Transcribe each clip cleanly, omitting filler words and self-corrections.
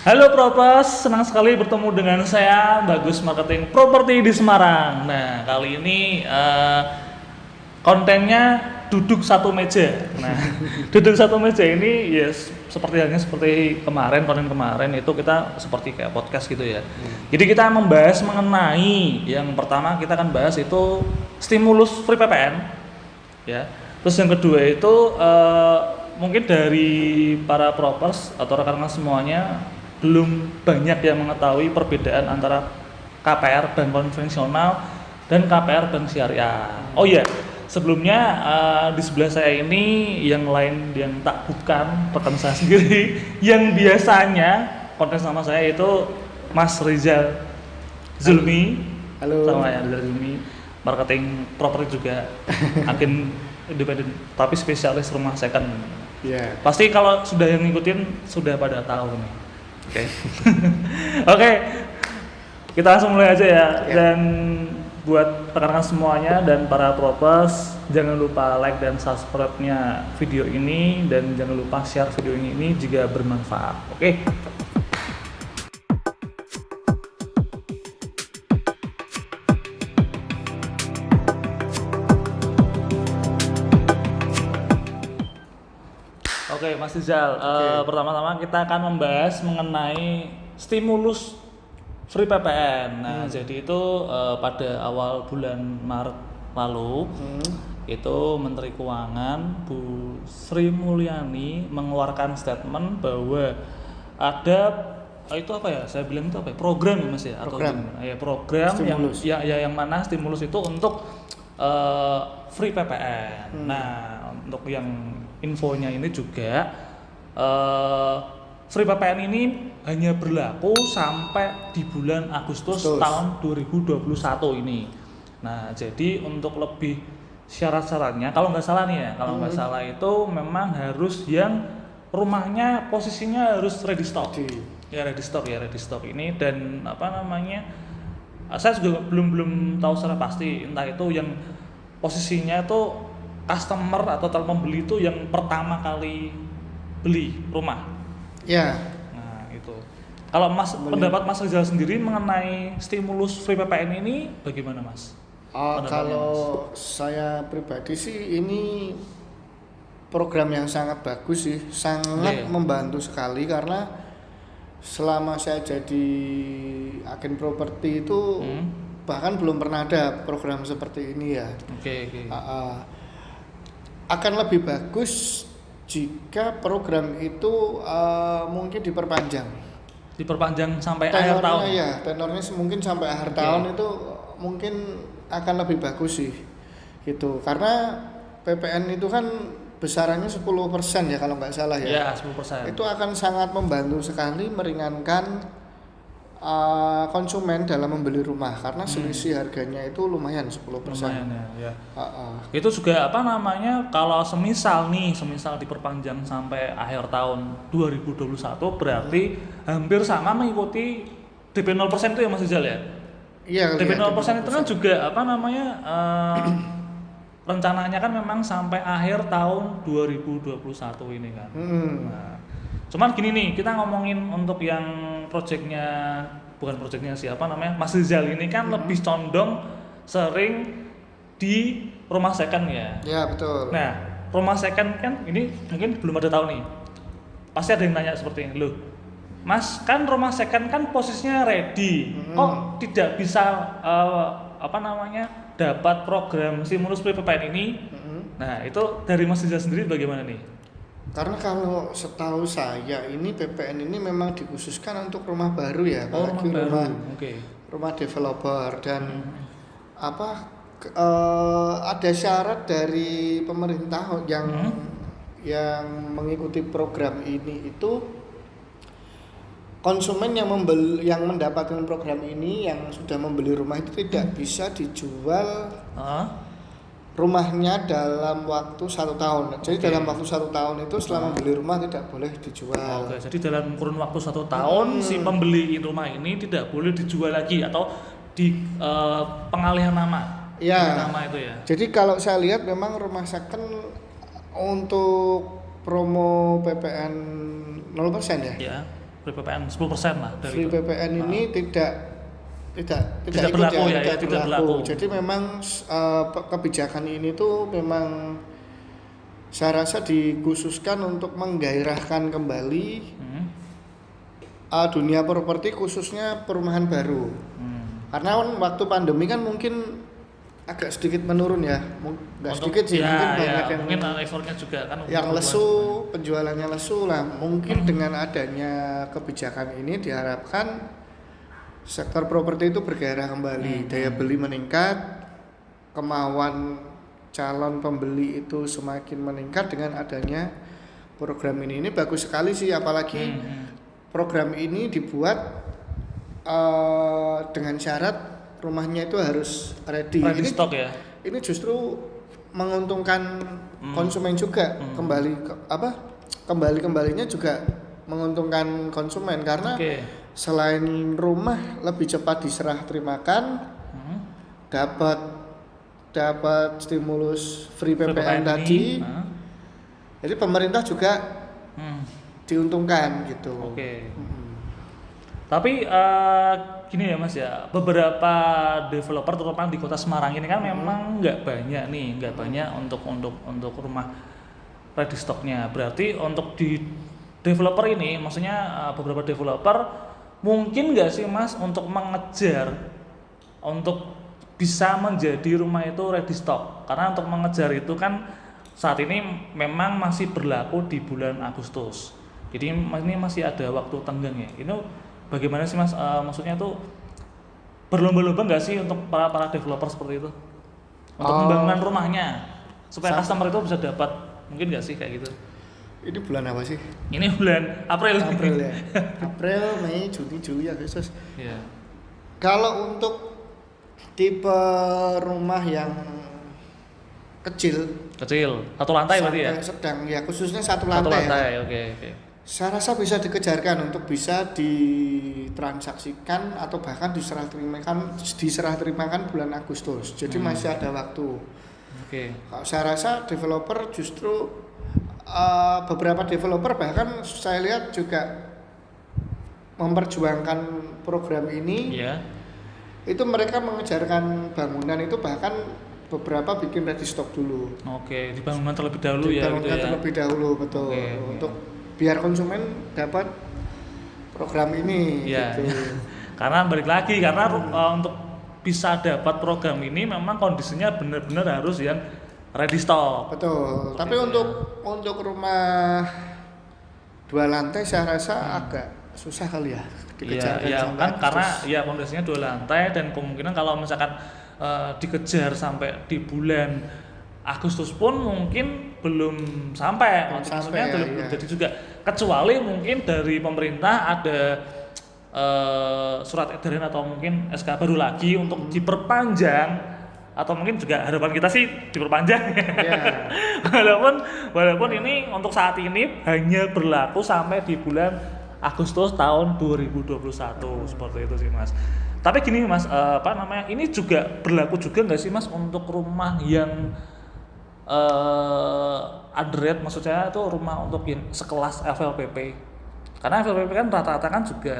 Halo Propers, senang sekali bertemu dengan saya Bagus Marketing Properti di Semarang. Nah, kali ini kontennya duduk satu meja. Nah, duduk satu meja ini ya seperti halnya seperti konten kemarin itu kita seperti kayak podcast gitu ya. Jadi kita membahas mengenai yang pertama kita akan bahas itu stimulus free PPN ya. Terus yang kedua itu mungkin dari para propers atau rekan-rekan semuanya belum banyak yang mengetahui perbedaan antara KPR bank konvensional dan KPR bank syariah. Oh iya, sebelumnya di sebelah saya ini yang lain yang tak bukan rekan saya sendiri yang biasanya konten sama saya itu Mas Rizal Zulmi. Halo. Sama ya Rizal Zulmi, marketing properti juga, agen independen tapi spesialis rumah second. Iya. Pasti kalau sudah yang ngikutin sudah pada tahu nih. Oke. Oke. Kita langsung mulai aja ya. Dan buat rekan-rekan semuanya dan para propers, jangan lupa like dan subscribe-nya video ini dan jangan lupa share video ini jika bermanfaat. Oke. Oke, Mas Rizal, pertama-tama kita akan membahas mengenai stimulus free PPN. Nah, jadi itu pada awal bulan Maret lalu, itu Menteri Keuangan Bu Sri Mulyani mengeluarkan statement bahwa ada itu apa ya? Saya bilang itu apa ya? Program ya Mas ya? Atau gimana? Ya program stimulus. yang mana stimulus itu untuk free PPN. Nah, untuk yang infonya ini juga free PPN ini hanya berlaku sampai di bulan Agustus tahun 2021 ini. Nah, jadi untuk lebih syarat-syaratnya, kalau nggak salah nih ya, kalau nggak salah itu memang harus yang rumahnya posisinya harus ready stock. Ya ready stock ini dan apa namanya? Saya juga belum tahu secara pasti, entah itu yang posisinya itu customer atau calon pembeli itu yang pertama kali beli rumah. Ya. Nah, itu. Kalau pendapat Mas Rizal sendiri mengenai stimulus free PPN ini bagaimana, Mas? Kalau saya pribadi sih ini program yang sangat bagus sih, sangat membantu sekali karena selama saya jadi agen properti itu bahkan belum pernah ada program seperti ini ya. Akan lebih bagus jika program itu mungkin diperpanjang sampai akhir tahun. Ya, tenornya mungkin sampai akhir tahun itu mungkin akan lebih bagus sih gitu, karena PPN itu kan besarannya 10% ya kalau nggak salah ya. Ya, 10%. Itu akan sangat membantu sekali meringankan konsumen dalam membeli rumah karena selisih harganya itu lumayan 10%. Lumayan ya. Itu juga apa namanya, kalau semisal diperpanjang sampai akhir tahun 2021 berarti hampir sama mengikuti DP 0% itu ya Mas Rizal ya? Iya. DP 0% itu kan juga apa namanya rencananya kan memang sampai akhir tahun 2021 ini kan. Nah, cuman gini nih, kita ngomongin untuk yang bukan proyeknya siapa namanya, Mas Rizal ini kan lebih condong sering di rumah second ya. Ya betul. Nah, rumah second kan ini mungkin belum ada tahu nih. Pasti ada yang nanya seperti ini, loh Mas, kan rumah second kan posisinya ready, kok tidak bisa dapat program stimulus free PPN ini? Nah, itu dari Mas Rizal sendiri bagaimana nih? Karena kalau setahu saya ini PPN ini memang dikhususkan untuk rumah baru ya, apalagi rumah developer dan ada syarat dari pemerintah yang mengikuti program ini itu konsumen yang mendapatkan program ini yang sudah membeli rumah itu tidak bisa dijual rumahnya dalam waktu 1 tahun. Jadi dalam waktu 1 tahun itu setelah membeli rumah tidak boleh dijual. Jadi dalam kurun waktu 1 tahun si pembeli rumah ini tidak boleh dijual lagi atau di pengalihan nama. Ya. Nama itu ya. Jadi kalau saya lihat memang rumah second untuk promo PPN 0% ya. free PPN 10% lah dari free itu. PPN ini tidak Tidak berlaku ya, tidak berlaku. Jadi memang kebijakan ini tuh memang saya rasa dikhususkan untuk menggairahkan kembali dunia properti, khususnya perumahan baru. Karena kan waktu pandemi kan mungkin agak sedikit menurun ya, nggak sedikit sih, mungkin banyak yang mungkin effortnya juga kan yang lesu, penjualannya lesu lah. Mungkin dengan adanya kebijakan ini diharapkan sektor properti itu bergairah kembali, daya beli meningkat, kemauan calon pembeli itu semakin meningkat dengan adanya program ini. Ini bagus sekali sih, apalagi program ini dibuat dengan syarat rumahnya itu harus ready ini stock ya. Ini justru menguntungkan konsumen juga, kembalinya juga menguntungkan konsumen karena selain rumah lebih cepat diserah terimakan, dapat stimulus free PPN tadi, jadi pemerintah juga diuntungkan gitu. Tapi gini ya Mas ya, beberapa developer terutama di Kota Semarang ini kan memang nggak banyak untuk rumah ready stocknya. Berarti untuk di developer ini, maksudnya beberapa developer mungkin nggak sih Mas untuk mengejar untuk bisa menjadi rumah itu ready stock? Karena untuk mengejar itu kan saat ini memang masih berlaku di bulan Agustus. Jadi ini masih ada waktu tenggang ya. Ini bagaimana sih Mas? Maksudnya tuh berlomba-lomba nggak sih untuk para developer seperti itu untuk membangun rumahnya supaya customer itu bisa dapat, mungkin nggak sih kayak gitu? Ini bulan apa sih? Ini bulan April ya. April, Mei, Juni, Juli, Agustus. Yeah. Kalau untuk tipe rumah yang kecil satu lantai berarti ya? Sedang ya, khususnya satu lantai. Ya? Oke. Saya rasa bisa dikejarkan untuk bisa ditransaksikan atau bahkan diserah terimakan bulan Agustus. Jadi masih ada waktu. Saya rasa developer justru beberapa developer bahkan saya lihat juga memperjuangkan program ini. Itu mereka mengejarkan bangunan itu bahkan beberapa bikin ready stock dulu. Dibangun terlebih dahulu ya. Dibangun terlebih dahulu, betul. Untuk biar konsumen dapat program ini gitu. Karena balik lagi untuk bisa dapat program ini memang kondisinya benar-benar harus yang ready stock. Betul. Tapi untuk rumah 2 lantai saya rasa agak susah kali ya dikejarkan. Iya kan karena ya kondisinya 2 lantai dan kemungkinan kalau misalkan dikejar sampai di bulan Agustus pun mungkin belum sampai. Jadi juga kecuali mungkin dari pemerintah ada surat edaran atau mungkin SK baru lagi untuk diperpanjang, atau mungkin juga harapan kita sih diperpanjang. Walaupun ini untuk saat ini hanya berlaku sampai di bulan Agustus tahun 2021 seperti itu sih Mas. Tapi gini Mas, ini juga berlaku juga nggak sih Mas untuk rumah yang underrate, maksudnya itu rumah untuk yang sekelas FLPP. Karena FLPP kan rata-rata kan juga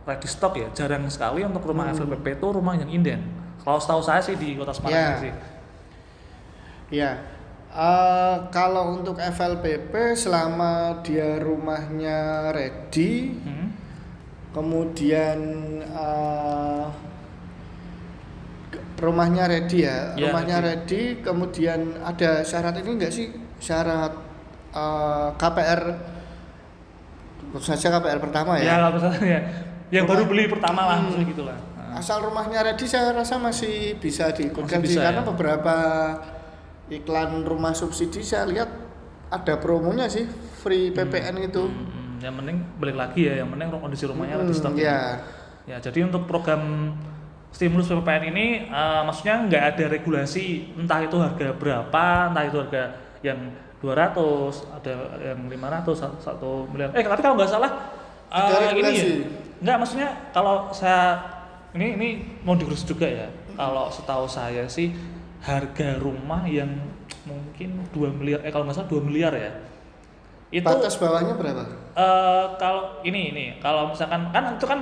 ready stock ya, jarang sekali untuk rumah FLPP itu rumah yang inden. Kalau setahu saya sih di Kota Semarang sih. Iya. Kalau untuk FLPP selama dia rumahnya ready, kemudian rumahnya ready ready, kemudian ada syarat ini enggak sih? Syarat KPR, saja KPR pertama ya? Yang baru beli pertama lah, maksudnya gitulah. Asal rumahnya ready saya rasa masih bisa diikutkan sih, karena beberapa iklan rumah subsidi saya lihat ada promonya sih, free PPN itu. Yang penting balik lagi ya, yang penting kondisi rumahnya ready stock. Ya, jadi untuk program stimulus PPN ini maksudnya nggak ada regulasi, entah itu harga berapa, entah itu harga yang 200, ada yang 500, 1 miliar. Tapi kalau nggak salah ini ya, nggak, maksudnya kalau saya ini mau diurus juga ya. Kalau setahu saya sih harga rumah yang mungkin 2 miliar, kalau nggak salah 2 miliar ya. Itu batas bawahnya berapa? kalau kalau misalkan kan itu kan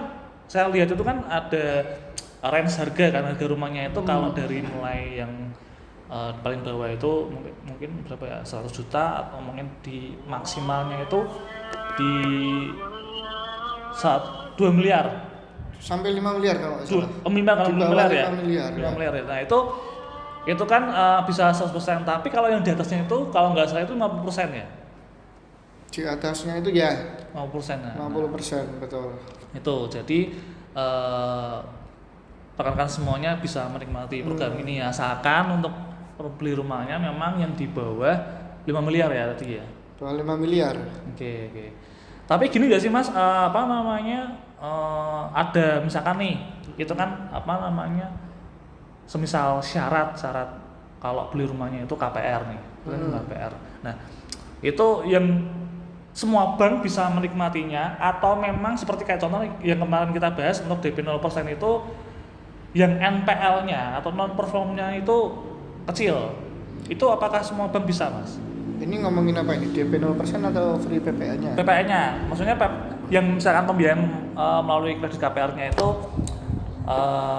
saya lihat itu kan ada range harga kan, harga rumahnya itu kalau dari mulai yang paling bawah itu mungkin berapa ya, 100 juta atau mungkin di maksimalnya itu di 2 miliar Sampai 5 miliar kalau nggak salah. 5 miliar ya. 5 miliar. 5 miliar ya. Nah, itu kan bisa 100%, tapi kalau yang di atasnya itu kalau nggak salah itu 50% ya. Di atasnya itu ya 50%. Nah. 50%, betul. Itu jadi rekan-rekan semuanya bisa menikmati program ini, asalkan untuk beli rumahnya memang yang di bawah 5 miliar ya tadi ya. Bawah 5 miliar. Oke. Tapi gini gak sih Mas, apa namanya, ada misalkan nih, itu kan apa namanya, semisal syarat kalau beli rumahnya itu KPR nih, KPR. Nah, itu yang semua bank bisa menikmatinya atau memang seperti kayak contoh yang kemarin kita bahas untuk DP 0% itu yang NPL-nya atau non performnya itu kecil. Itu apakah semua bank bisa, Mas? Ini ngomongin apa ini? DP 0% atau free PPN-nya? PPN-nya. Maksudnya yang misalkan pembiayaan melalui kredit KPR-nya itu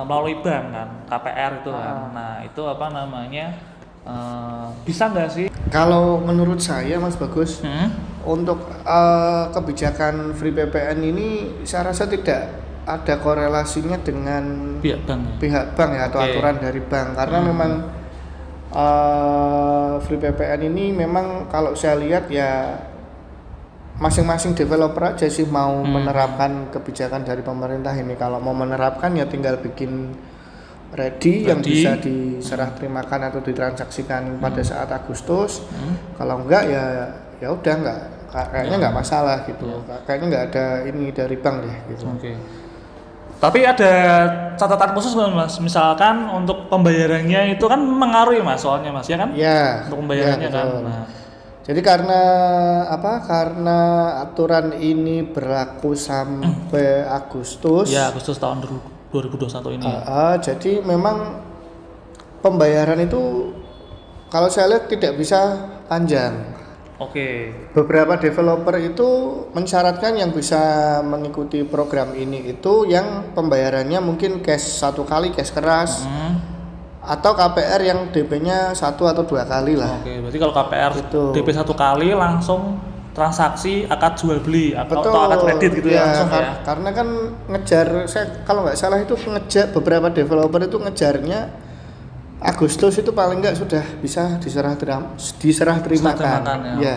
melalui bank kan, KPR itu kan. Nah, itu apa namanya? Bisa nggak sih? Kalau menurut saya Mas Bagus, untuk kebijakan free PPN ini saya rasa tidak ada korelasinya dengan pihak bank ya, atau aturan dari bank, karena memang free PPN ini memang kalau saya lihat ya masing-masing developer aja sih mau menerapkan kebijakan dari pemerintah ini. Kalau mau menerapkan ya tinggal bikin ready yang bisa diserah terimakan atau ditransaksikan pada saat Agustus. Kalau enggak ya udah enggak, kayaknya enggak masalah gitu. Kayaknya enggak ada ini dari bank deh gitu. Tapi ada catatan khusus Mas, misalkan untuk pembayarannya itu kan mengaruhi Mas, soalnya Mas ya kan? Iya. Untuk pembayarannya kan. Nah. Jadi karena aturan ini berlaku sampai Agustus. Ya, Agustus tahun 2021 ini. Jadi memang pembayaran itu kalau saya lihat tidak bisa panjang. Beberapa developer itu mensyaratkan yang bisa mengikuti program ini itu yang pembayarannya mungkin cash 1 kali, cash keras, atau KPR yang DP-nya 1 atau 2 kali lah. Berarti kalau KPR itu DP 1 kali langsung transaksi akad jual beli atau akad kredit gitu ya langsung ya. Karena kan saya kalau nggak salah itu beberapa developer itu ngejarnya Agustus itu paling nggak sudah bisa diserah terimakan. Ya.